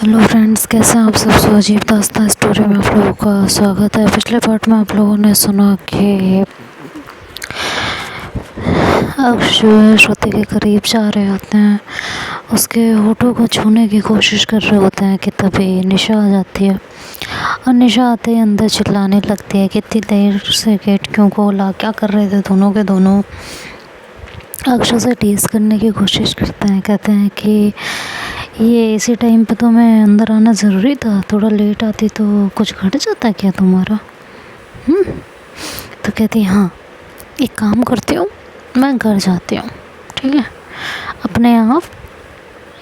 Hello friends, कैसे हैं आप सब। अजीब दास्तान स्टोरी में आप लोगों का स्वागत है। पिछले पार्ट में आप लोगों ने सुना कि अक्ष जो है श्रुति के करीब जा रहे होते हैं, उसके होठों को छूने की कोशिश कर रहे होते हैं कि तभी निशा आ जाती है। और निशा आते ही अंदर चिल्लाने लगती है कि इतनी देर से गेट क्यों खोला, क्या कर रहे थे दोनों के दोनों। अक्ष से टीज करने की कोशिश करते हैं, कहते हैं कि ये इसी टाइम पे तो मैं अंदर आना ज़रूरी था, थोड़ा लेट आती तो कुछ घट जाता क्या तुम्हारा। तो कहती हाँ, एक काम करती हूँ, मैं घर जाती हूँ, ठीक है, अपने आप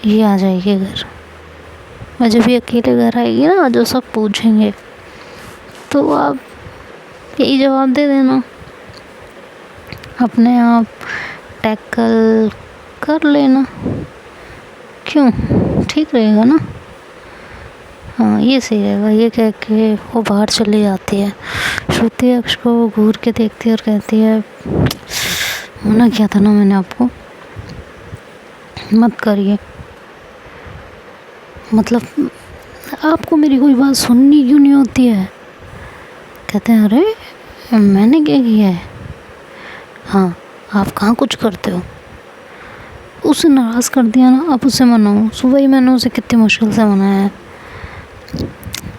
ये आ जाएगी घर। मैं जब ये अकेले घर आएगी ना, जो सब पूछेंगे तो आप यही जवाब दे देना, अपने आप टैकल कर लेना। क्यों, ठीक रहेगा ना। हाँ, ये सही रहेगा। ये कह के वो बाहर चली जाती है। श्रुति अक्ष को घूर के देखती है और कहती है, मना किया था ना मैंने आपको, मत करिए। मतलब आपको मेरी कोई बात सुननी क्यों नहीं होती है। कहते हैं अरे मैंने क्या किया है। हाँ, आप कहाँ कुछ करते हो। उसे नाराज़ कर दिया ना, आप उसे मनाओ। सुबह ही मैंने उसे कितनी मुश्किल से मनाया है।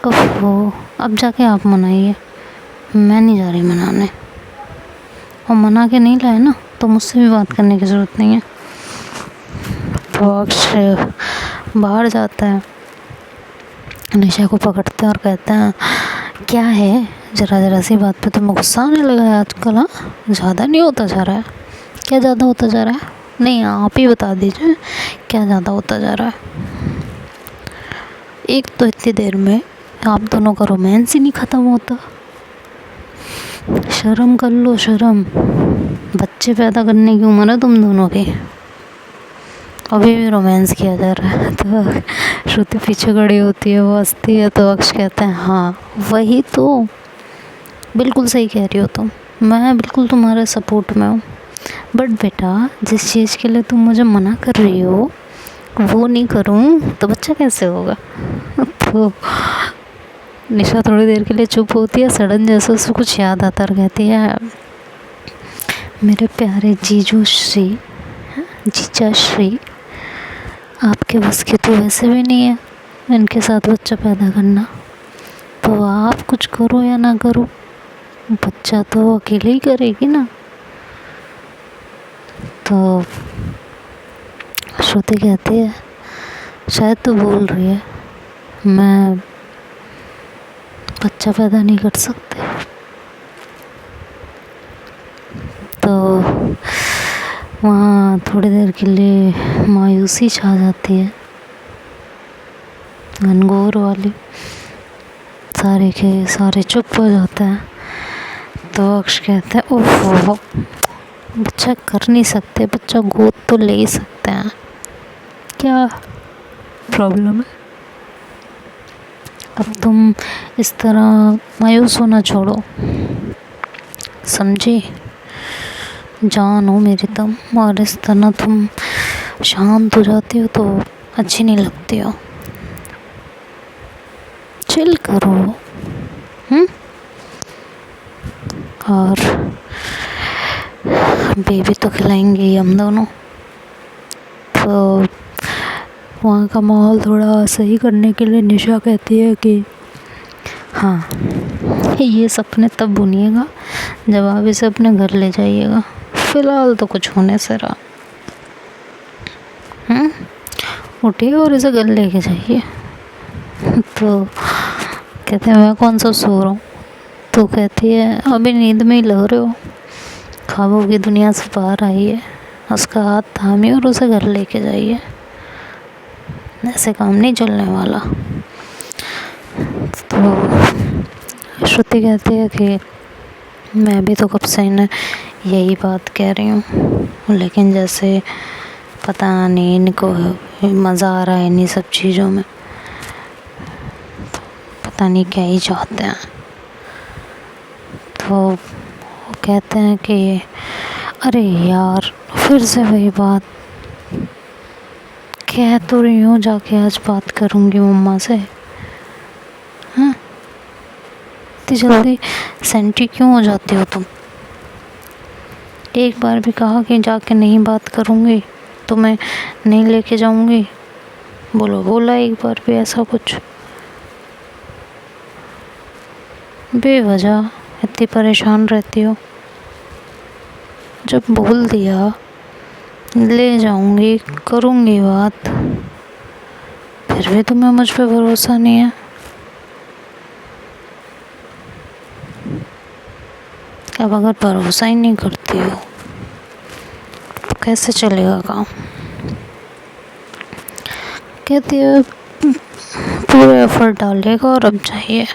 ओहो, अब जाके आप मनाइए, मैं नहीं जा रही मनाने। और मना के नहीं लाए ना तो मुझसे भी बात करने की ज़रूरत नहीं है। तो अक्ष बाहर जाता है, निशा को पकड़ते हैं और कहते हैं क्या है, ज़रा सी बात पे तुम्हें गुस्सा आने लगा है आजकल। हाँ, ज़्यादा नहीं होता जा रहा है। क्या ज़्यादा होता जा रहा है। नहीं, आप ही बता दीजिए क्या ज़्यादा होता जा रहा है। एक तो इतनी देर में आप दोनों का रोमांस ही नहीं ख़त्म होता। शर्म कर लो, शर्म। बच्चे पैदा करने की उम्र है तुम दोनों की, अभी भी रोमांस किया जा रहा है। तो श्रुति पीछे खड़ी होती है, वो हंसती है। तो अक्ष कहते हैं हाँ वही तो, बिल्कुल सही कह रही हो तुम, मैं बिल्कुल तुम्हारे सपोर्ट में हूँ। बट बेटा, जिस चीज़ के लिए तुम मुझे मना कर रही हो वो नहीं करूँ तो बच्चा कैसे होगा। तो निशा थोड़ी देर के लिए चुप होती है। सडन जैसे उसको कुछ याद आता और कहती है, मेरे प्यारे जीजू श्री, जीजा श्री, आपके बस की तो वैसे भी नहीं है इनके साथ बच्चा पैदा करना। तो आप कुछ करो या ना करो, बच्चा तो अकेले ही करेगी ना। तो श्रुति कहती है शायद तो बोल रही है मैं बच्चा पैदा नहीं कर सकते। तो वहाँ थोड़ी देर के लिए मायूसी छा जाती है, घनघोर वाली। सारे के सारे चुप हो जाते हैं। तो अक्ष कहते हैं ओहो, बच्चा कर नहीं सकते, बच्चा गोद तो ले ही सकते हैं, क्या प्रॉब्लम है। अब तुम इस तरह मायूस होना छोड़ो, समझी, जान हो मेरी तुम। और इस तरह तुम शांत हो जाती हो तो अच्छी नहीं लगती हो। चिल करो। और बेबी तो खिलाएंगे ही हम दोनों। तो वहाँ का माहौल थोड़ा सही करने के लिए निशा कहती है कि हाँ, ये सपने तब बुनिएगा जब आप इसे अपने घर ले जाइएगा, फ़िलहाल तो कुछ होने से रहा। उठिए और इसे घर लेके जाइए। तो कहते हैं मैं कौन सा सो रहा हूँ। तो कहती है अभी नींद में ही लग रहे हो, ख्वाबों की दुनिया से बाहर आइए, उसका हाथ थामिए और उसे घर लेके जाइए, ऐसे काम नहीं चलने वाला। तो श्रुति कहती है कि मैं भी तो कब से इन्हें यही बात कह रही हूँ, लेकिन जैसे पता नहीं इनको मज़ा आ रहा है इन्हीं सब चीज़ों में, पता नहीं क्या ही चाहते हैं। तो वो कहते हैं कि अरे यार, फिर से वही बात, कह तो रही हूँ जाके आज बात करूँगी मम्मा से। हाँ, इतनी जल्दी सेंटी क्यों हो जाती हो तुम? एक बार भी कहा कि जाके नहीं बात करूँगी, तो मैं नहीं लेके जाऊँगी? बोला एक बार भी ऐसा कुछ? बेवजह इतनी परेशान रहती हो। जब बोल दिया ले जाऊँगी, करूँगी बात, फिर भी तुम्हें मुझ पे भरोसा नहीं है। अब अगर भरोसा ही नहीं करती हो तो कैसे चलेगा काम? कहती है पूरे एफर्ट डालिएगा और अब जाइए,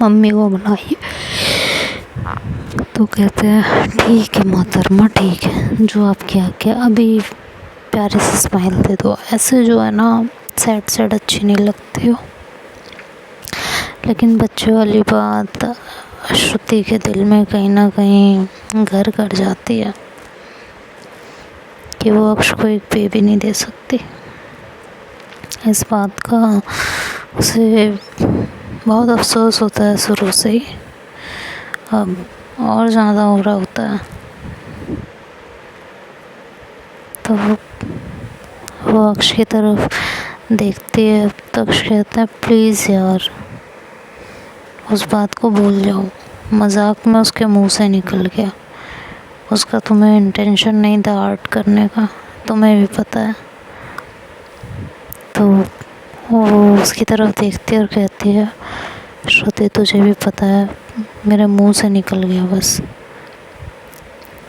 मम्मी को बुलाइए। तो कहते हैं ठीक है मोहतरमा, ठीक है, जो आपकी आज्ञा। अभी प्यारे से स्माइल दे दो, ऐसे जो है ना सैड सैड अच्छी नहीं लगती हो। लेकिन बच्चे वाली बात श्रुति के दिल में कहीं ना कहीं घर कर जाती है कि वो अक्ष को एक बेबी नहीं दे सकती। इस बात का उसे बहुत अफसोस होता है शुरू से ही, अब और ज़्यादा हो रहा होता है। तो वो अक्ष की तरफ देखती है तो अक्ष कहता है प्लीज़ यार उस बात को भूल जाओ, मजाक में उसके मुंह से निकल गया। उसका तुम्हें इंटेंशन नहीं था आर्ट करने का, तुम्हें भी पता है। तो वो उसकी तरफ देखती है और कहती है श्रुति तुझे भी पता है मेरे मुंह से निकल गया बस,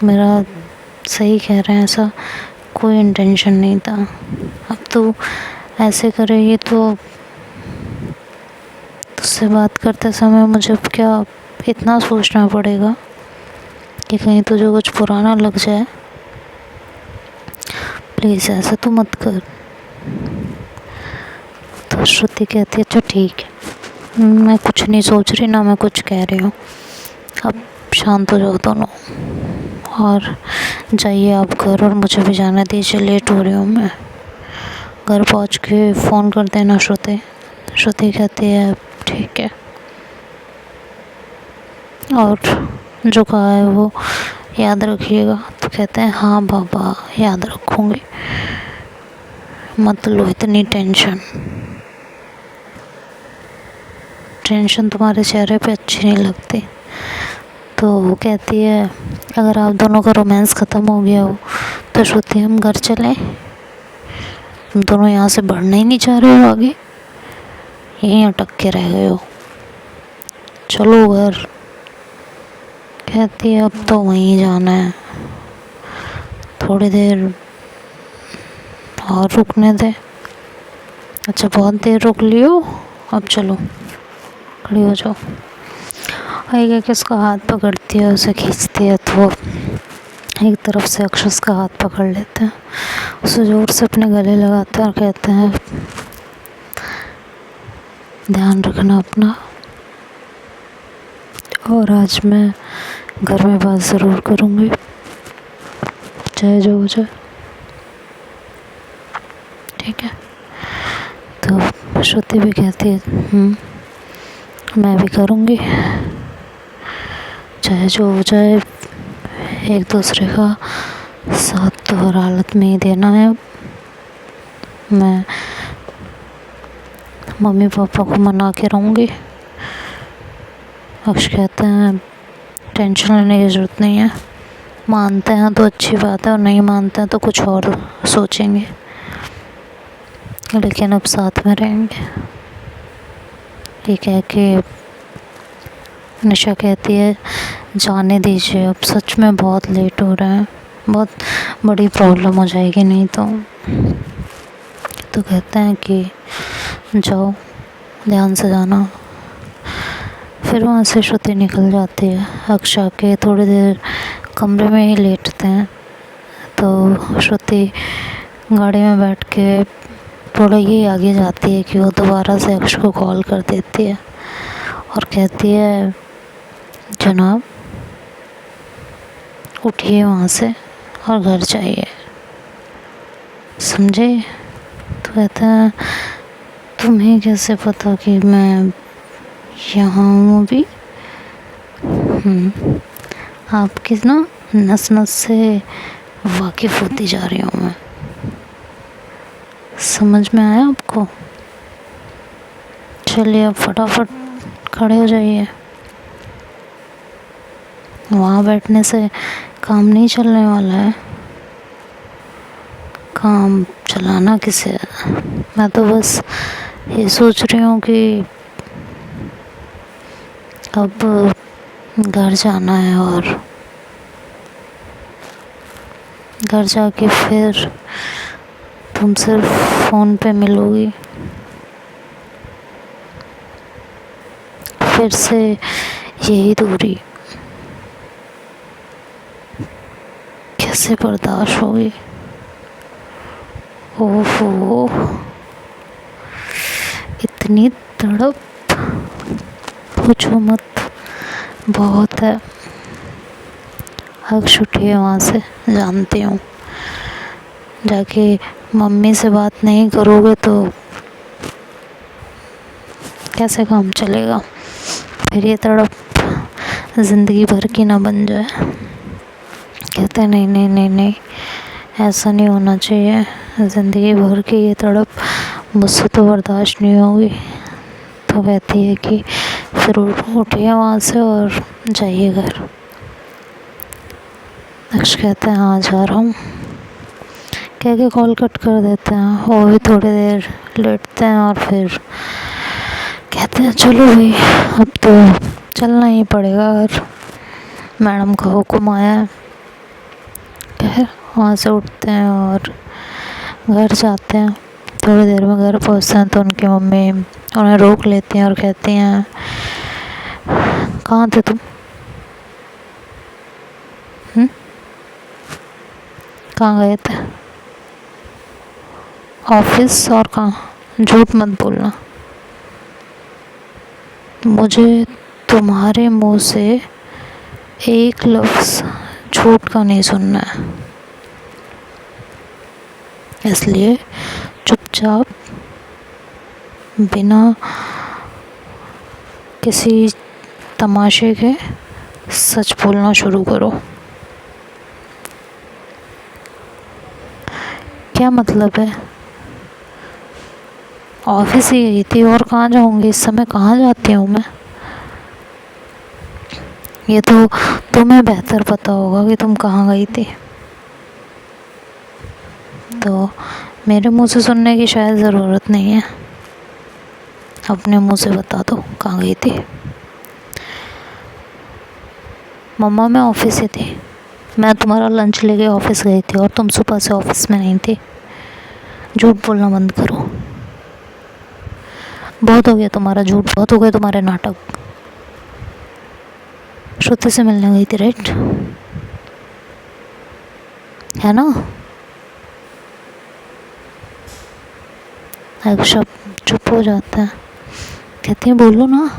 मेरा सही कह रहे हैं, ऐसा कोई इंटेंशन नहीं था। अब तू ऐसे करेगी तो तुझसे बात करते समय मुझे क्या इतना सोचना पड़ेगा कि कहीं तुझे कुछ पुराना लग जाए? प्लीज़ ऐसा तो मत कर। तो श्रुति कहती है अच्छा ठीक है, मैं कुछ नहीं सोच रही ना मैं कुछ कह रही हूँ, अब शांत हो जाओ दोनों और जाइए आप घर, और मुझे भी जाना दीजिए, लेट हो रही हूँ मैं। घर पहुँच के फ़ोन कर देना श्रुति। श्रुति कहती है ठीक है, और जो कहा है वो याद रखिएगा। तो कहते हैं हाँ बाबा याद रखूँगी, मत लो इतनी टेंशन, टेंशन तुम्हारे चेहरे पे अच्छी नहीं लगती। तो वो कहती है अगर आप दोनों का रोमांस ख़त्म हो गया हो तो श्रुति हम घर चलें, तुम दोनों यहाँ से बढ़ना ही नहीं चाह रहे हो आगे, यहीं अटक के रह गए हो, चलो घर। कहती है अब तो वहीं जाना है, थोड़ी देर और रुकने दे। अच्छा बहुत देर रुक लियो, अब चलो खड़ी हो जाओ। आगे के उसका हाथ पकड़ती है, उसे खींचती है तो एक तरफ से अक्षस का हाथ पकड़ लेते हैं, उसे जोर से अपने गले लगाते हैं और कहते हैं ध्यान रखना अपना, और आज मैं घर में बात ज़रूर करूँगी चाहे जो हो जाए, ठीक है? तो श्रुति भी कहती है मैं भी करूँगी चाहे जो हो जाए, एक दूसरे का साथ तो हर हालत में ही देना है। मैं मम्मी पापा को मना के रहूँगी। अक्ष कहते हैं टेंशन लेने की ज़रूरत नहीं है, मानते हैं तो अच्छी बात है और नहीं मानते हैं तो कुछ और सोचेंगे, लेकिन अब साथ में रहेंगे। ये कह के निशा कहती है जाने दीजिए, अब सच में बहुत लेट हो रहा है, बहुत बड़ी प्रॉब्लम हो जाएगी नहीं तो। तो कहते हैं कि जाओ ध्यान से जाना। फिर वहाँ से श्रुति निकल जाती है। अक्षा के थोड़ी देर कमरे में ही लेटते हैं तो श्रुति गाड़ी में बैठ के थोड़ा ये आगे जाती है कि वो दोबारा से अक्ष को कॉल कर देती है और कहती है जनाब उठिए वहाँ से और घर जाइए। समझे? तो कहता है तुम्हें कैसे पता कि मैं यहाँ हूँ अभी? आपकी ना नस नस से वाकिफ़ होती जा रही हूँ मैं। समझ में आया आपको? चलिए अब फटाफट खड़े हो जाइए। वहाँ बैठने से काम नहीं चलने वाला है, काम चलाना किसे है। मैं तो बस ये सोच रही हूँ कि अब घर जाना है और घर जाके फिर तुम सिर्फ फ़ोन पे मिलोगी, फिर से यही दूरी कैसे बर्दाश्त होगी? ओहो, इतनी तड़प पूछो मत, बहुत है। हक छुट्टी है वहाँ से, जानती हूँ। जाके मम्मी से बात नहीं करोगे तो कैसे काम चलेगा? फिर ये तड़प ज़िंदगी भर की ना बन जाए। कहते हैं नहीं नहीं नहीं नहीं, ऐसा नहीं होना चाहिए, ज़िंदगी भर की ये तड़प मुझसे तो बर्दाश्त नहीं होगी। तो कहती है कि फिर उठिए वहाँ से और जाइए घर। अक्ष कहते हैं हाँ जा रहा हूँ, कह के कॉल कट कर देते हैं। वो भी थोड़ी देर लेटते हैं और फिर कहते हैं चलो भाई अब तो चलना ही पड़ेगा घर, मैडम का हुक्म आया है। कह वहाँ से उठते हैं और घर जाते हैं। थोड़ी देर में घर पहुँचते हैं तो उनकी मम्मी उन्हें रोक लेती हैं और कहती हैं कहाँ थे तुम? कहाँ गए थे? ऑफिस और कहाँ? झूठ मत बोलना, मुझे तुम्हारे मुंह से एक लफ्ज़ झूठ का नहीं सुनना है, इसलिए चुपचाप बिना किसी तमाशे के सच बोलना शुरू करो। क्या मतलब है? ऑफिस ही गई थी और कहाँ जाऊँगी, इस समय कहाँ जाती हूँ मैं? ये तो तुम्हें बेहतर पता होगा कि तुम कहाँ गई थी, तो मेरे मुंह से सुनने की शायद ज़रूरत नहीं है, अपने मुंह से बता दो कहाँ गई थी। मम्मा मैं ऑफिस ही थी, मैं तुम्हारा लंच लेके ऑफिस गई थी और तुम सुबह से ऑफिस में नहीं थी। झूठ बोलना बंद करो, बहुत हो गया तुम्हारा झूठ, बहुत हो गए तुम्हारे नाटक। श्रुति से मिलने गई थी राइट, है ना? अक्षर चुप हो जाता है, कहती है बोलो ना,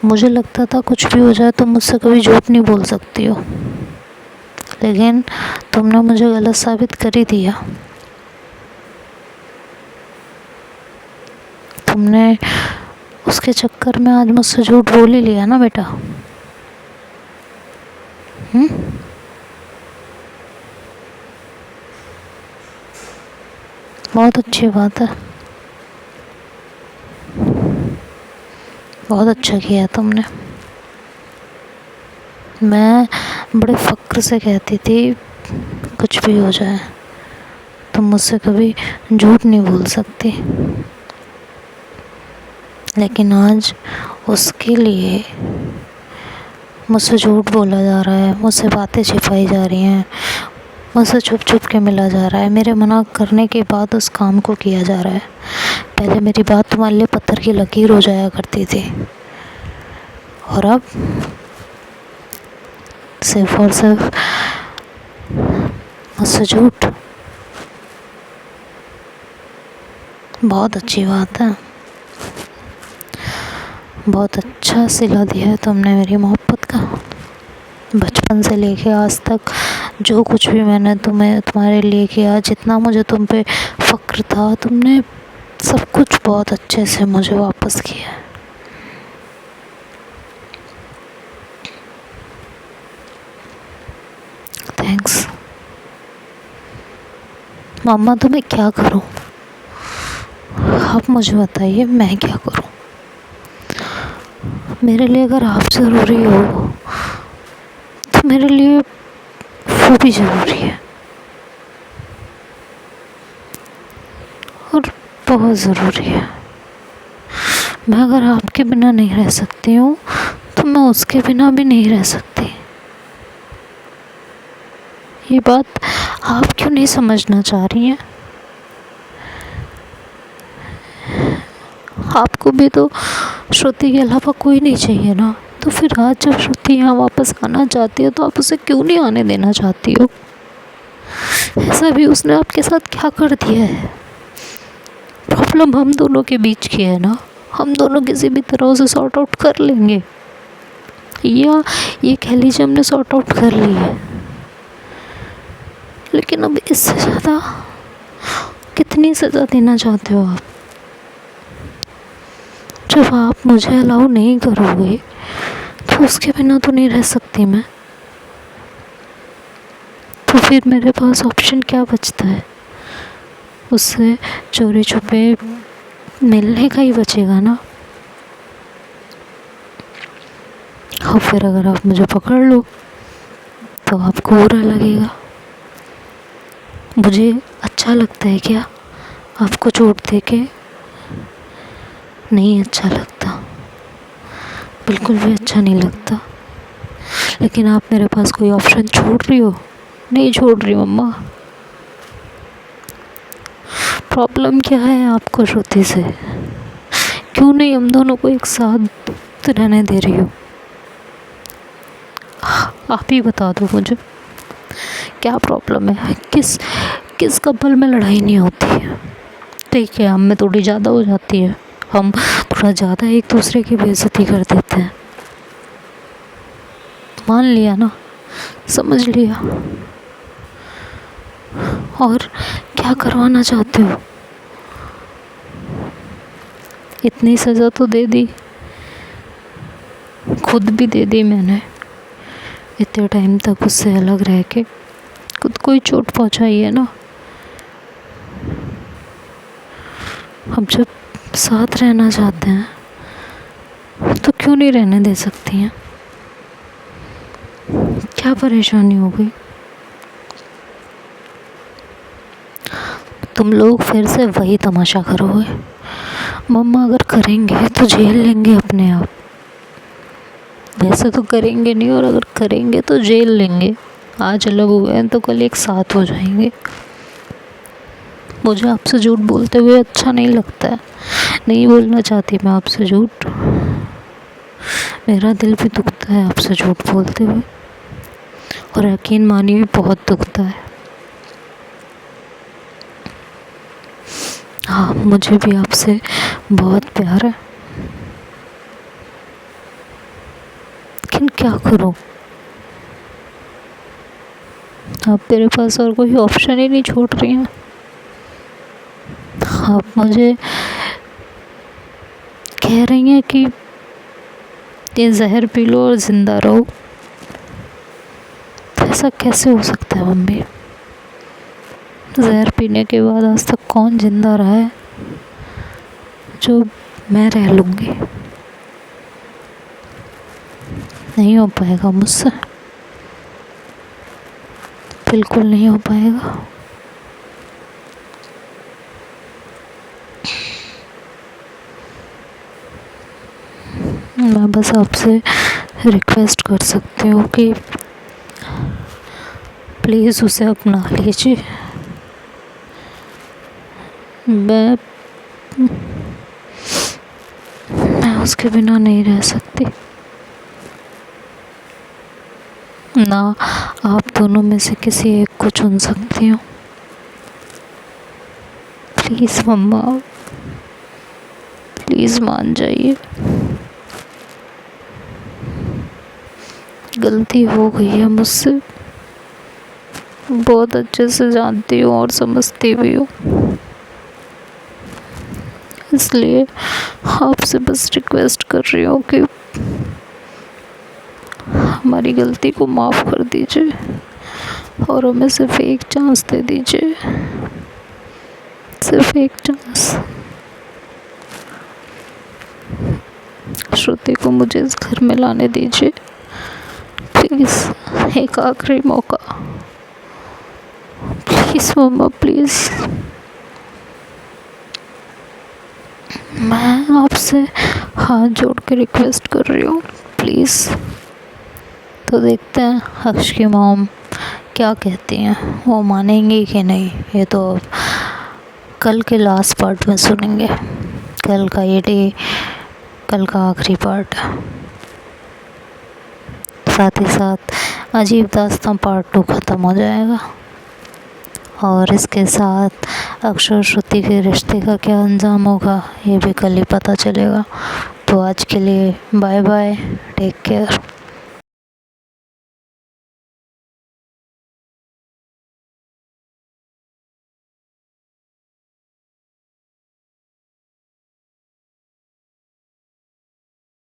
मुझे लगता था कुछ भी हो जाए तुम मुझसे कभी झूठ नहीं बोल सकती हो, लेकिन तुमने मुझे गलत साबित कर ही दिया। तुमने उसके चक्कर में आज मुझसे झूठ बोल ही लिया ना बेटा। बहुत अच्छी बात है, बहुत अच्छा किया तुमने। मैं बड़े फ़क्र से कहती थी कुछ भी हो जाए तुम मुझसे कभी झूठ नहीं बोल सकती, लेकिन आज उसके लिए मुझसे झूठ बोला जा रहा है, मुझसे बातें छिपाई जा रही हैं, मुझसे छुप छुप के मिला जा रहा है, मेरे मना करने के बाद उस काम को किया जा रहा है। पहले मेरी बात तुम्हारे लिए पत्थर की लकीर हो जाया करती थी, और अब सिर्फ और सिर्फ मुझसे झूठ। बहुत अच्छी बात है, बहुत अच्छा सिला दिया है तुमने मेरी मोहब्बत का। बचपन से लेके आज तक जो कुछ भी मैंने तुम्हारे लिए किया, जितना मुझे तुम पे फ़क्र था, तुमने सब कुछ बहुत अच्छे से मुझे वापस किया। थैंक्स। मम्मा तो मैं क्या करूं? आप मुझे बताइए, मैं क्या करूं? मेरे लिए अगर आप ज़रूरी हो तो मेरे लिए वो भी ज़रूरी है, और बहुत ज़रूरी है। मैं अगर आपके बिना नहीं रह सकती हूँ तो मैं उसके बिना भी नहीं रह सकती। ये बात आप क्यों नहीं समझना चाह रही हैं? आपको भी तो श्रुति के अलावा कोई नहीं चाहिए ना, तो फिर आज जब श्रुति यहाँ वापस आना चाहती है तो आप उसे क्यों नहीं आने देना चाहती हो? ऐसा भी उसने आपके साथ क्या कर दिया है? प्रॉब्लम हम दोनों के बीच की है ना, हम दोनों किसी भी तरह उसे सॉर्ट आउट कर लेंगे, या ये कह लीजिए हमने सॉर्ट आउट कर ली है। लेकिन अब इससे ज़्यादा कितनी सज़ा देना चाहते हो आप? जब आप मुझे अलाउ नहीं करोगे तो उसके बिना तो नहीं रह सकती मैं। तो फिर मेरे पास ऑप्शन क्या बचता है? उससे चोरी छुपे मिलने का ही बचेगा ना। और फिर अगर आप मुझे पकड़ लो तो आपको बुरा लगेगा। मुझे अच्छा लगता है क्या आपको चोट दे के? नहीं अच्छा लगता, बिल्कुल भी अच्छा नहीं लगता। लेकिन आप मेरे पास कोई ऑप्शन छोड़ रही हो? नहीं छोड़ रही मम्मा। प्रॉब्लम क्या है आपको श्रुति से? क्यों नहीं हम दोनों को एक साथ रहने दे रही हो? आप ही बता दो मुझे, क्या प्रॉब्लम है? किस कपल में लड़ाई नहीं होती है? ठीक है, हम में थोड़ी ज़्यादा हो जाती है, हम थोड़ा ज़्यादा एक दूसरे की बेइज्जती कर देते हैं। मान लिया ना, समझ लिया। और क्या करवाना चाहते हो? इतनी सज़ा तो दे दी, खुद भी दे दी मैंने। इतने टाइम तक उससे अलग रह के खुद को ही चोट पहुंचाई है ना। अब जब साथ रहना चाहते हैं तो क्यों नहीं रहने दे सकती हैं? क्या परेशानी हो गई? तुम लोग फिर से वही तमाशा करोगे। मम्मा अगर करेंगे तो झेल लेंगे अपने आप, वैसे तो करेंगे नहीं, और अगर करेंगे तो झेल लेंगे। आज अलग हो गए तो कल एक साथ हो जाएंगे। मुझे आपसे झूठ बोलते हुए अच्छा नहीं लगता है, नहीं बोलना चाहती मैं आपसे झूठ। मेरा दिल भी दुखता है आपसे झूठ बोलते हुए, और यकीन मानिए भी बहुत दुखता है। हाँ, मुझे भी आपसे बहुत प्यार है, लेकिन क्या करूं? आप मेरे पास और कोई ऑप्शन ही नहीं छोड़ रही हैं। आप मुझे कह रही हैं कि ये जहर पी लो और ज़िंदा रहो। तो ऐसा कैसे हो सकता है मम्मी? जहर पीने के बाद आज तक कौन जिंदा रहा है जो मैं रह लूँगी? नहीं हो पाएगा मुझसे, बिल्कुल नहीं हो पाएगा। मैं बस आपसे रिक्वेस्ट कर सकती हूँ कि प्लीज़ उसे अपना लीजिए। मैं उसके बिना नहीं रह सकती, ना आप दोनों में से किसी एक को चुन सकती हूँ। प्लीज़ मम्मा, प्लीज़ मान जाइए। गलती हो गई है मुझसे, बहुत अच्छे से जानती हूँ और समझती भी हूँ, इसलिए आपसे बस रिक्वेस्ट कर रही हूँ कि हमारी गलती को माफ़ कर दीजिए और हमें सिर्फ एक चांस दे दीजिए, सिर्फ एक चांस। श्रुति को मुझे इस घर में लाने दीजिए प्लीज़, एक आखिरी मौका प्लीज़ मम्मा प्लीज़। मैं आपसे हाथ जोड़ के रिक्वेस्ट कर रही हूँ प्लीज़। तो देखते हैं अक्ष की मॉम क्या कहती हैं, वो मानेंगी कि नहीं, ये तो कल के लास्ट पार्ट में सुनेंगे। कल का आखिरी पार्ट, साथ ही साथ अजीब दास्तां पार्ट 2 ख़त्म हो जाएगा और इसके साथ अक्षर श्रुति के रिश्ते का क्या अंजाम होगा ये भी कल ही पता चलेगा। तो आज के लिए बाय बाय, टेक केयर।